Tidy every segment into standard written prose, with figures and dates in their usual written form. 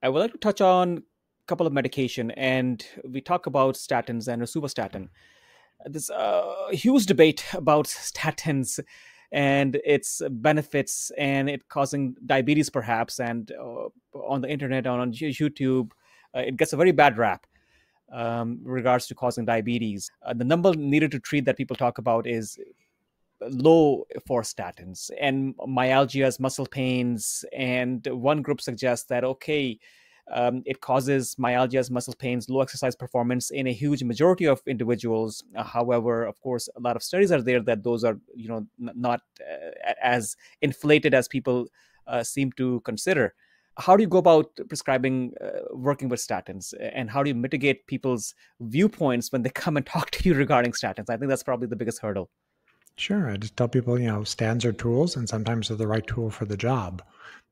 I would like to touch on a couple of medication, and we talk about statins and rosuvastatin. There's a huge debate about statins and its benefits and it causing diabetes, perhaps. And on the internet, on YouTube, it gets a very bad rap regards to causing diabetes. The number needed to treat that people talk about is low for statins, and myalgias, muscle pains. And one group suggests that, okay, it causes myalgias, muscle pains, low exercise performance in a huge majority of individuals. However, of course, a lot of studies are there that those are, not as inflated as people seem to consider. How do you go about prescribing, working with statins, and how do you mitigate people's viewpoints when they come and talk to you regarding statins? I think that's probably the biggest hurdle. Sure. I just tell people, stands are tools and sometimes they're the right tool for the job.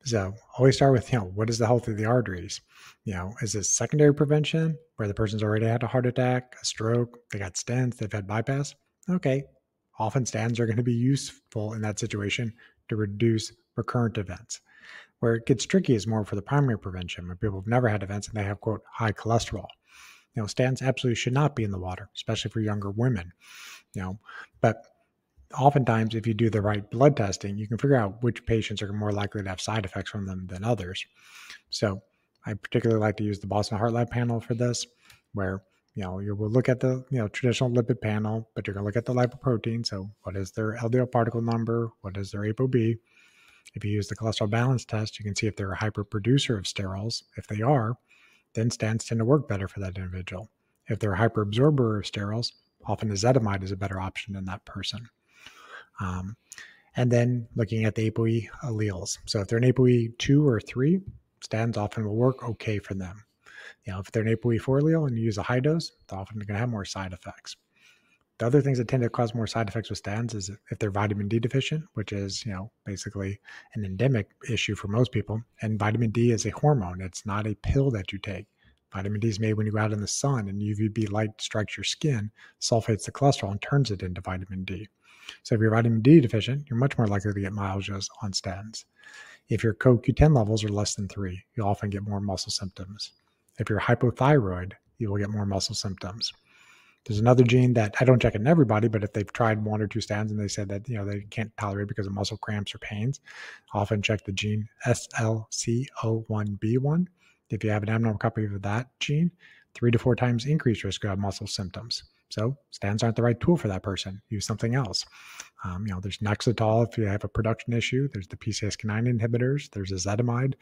So always start with, what is the health of the arteries? Is this secondary prevention where the person's already had a heart attack, a stroke, they got stents, they've had bypass? Okay. Often stents are going to be useful in that situation to reduce recurrent events. Where it gets tricky is more for the primary prevention, where people have never had events and they have, quote, high cholesterol. Stents absolutely should not be in the water, especially for younger women. But oftentimes, if you do the right blood testing, you can figure out which patients are more likely to have side effects from them than others. So I particularly like to use the Boston Heart Lab panel for this, where you will look at the traditional lipid panel, but you're going to look at the lipoprotein. So what is their LDL particle number? What is their ApoB? If you use the cholesterol balance test, you can see if they're a hyperproducer of sterols. If they are, then stents tend to work better for that individual. If they're a hyperabsorber of sterols, often ezetimibe is a better option in that person. And then looking at the ApoE alleles. So if they're an ApoE 2 or 3, statins often will work okay for them. If they're an ApoE 4 allele and you use a high dose, they're often going to have more side effects. The other things that tend to cause more side effects with statins is if they're vitamin D deficient, which is, basically an endemic issue for most people. And vitamin D is a hormone. It's not a pill that you take. Vitamin D is made when you go out in the sun and UVB light strikes your skin, sulfates the cholesterol and turns it into vitamin D. So if you're vitamin D deficient, you're much more likely to get myalgias on statins. If your CoQ10 levels are less than 3, you'll often get more muscle symptoms. If you're hypothyroid, you will get more muscle symptoms. There's another gene that I don't check in everybody, but if they've tried 1 or 2 statins and they said that they can't tolerate because of muscle cramps or pains, I often check the gene SLCO1B1. If you have an abnormal copy of that gene, 3 to 4 times increased risk of muscle symptoms. So statins aren't the right tool for that person. Use something else. There's Nexletol if you have a production issue. There's the PCSK9 inhibitors. There's ezetimibe.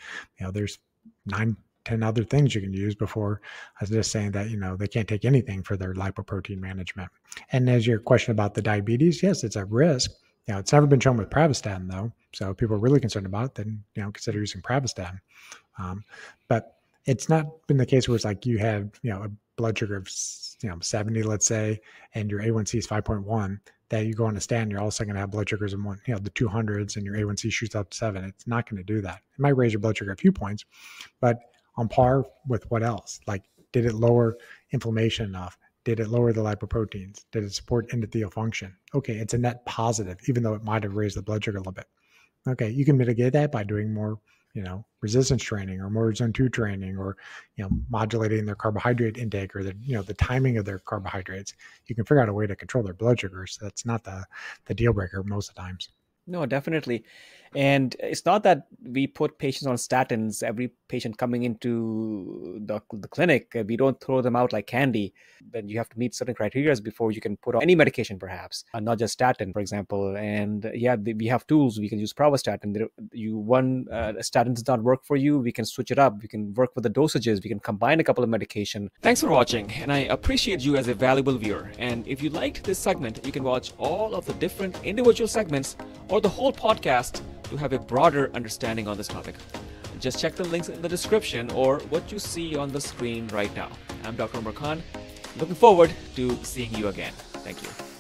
There's 9, 10 other things you can use before. I was just saying that, they can't take anything for their lipoprotein management. And as your question about the diabetes, yes, it's a risk. It's never been shown with pravastatin though. So people are really concerned about it, then, consider using pravastatin. But it's not been the case where it's like you have, a blood sugar of, 70, let's say, and your A1C is 5.1, that you go on a statin, you're also going to have blood sugars in the 200s and your A1C shoots up to 7. It's not going to do that. It might raise your blood sugar a few points, but on par with what else? Like, did it lower inflammation enough? Did it lower the lipoproteins? Did it support endothelial function? Okay, it's a net positive, even though it might have raised the blood sugar a little bit. Okay, you can mitigate that by doing more, resistance training or more zone 2 training, or, modulating their carbohydrate intake or the timing of their carbohydrates. You can figure out a way to control their blood sugars. That's not the deal breaker most of the times. No, definitely. And it's not that we put patients on statins, every patient coming into the clinic, we don't throw them out like candy. Then you have to meet certain criteria before you can put on any medication, perhaps, and not just statin, for example. And we have tools. We can use pravastatin. A statin does not work for you, we can switch it up. We can work with the dosages. We can combine a couple of medication. Thanks for watching, and I appreciate you as a valuable viewer. And if you liked this segment, you can watch all of the different individual segments or the whole podcast to have a broader understanding on this topic. Just check the links in the description or what you see on the screen right now. I'm Dr. Umar Khan. Looking forward to seeing you again. Thank you.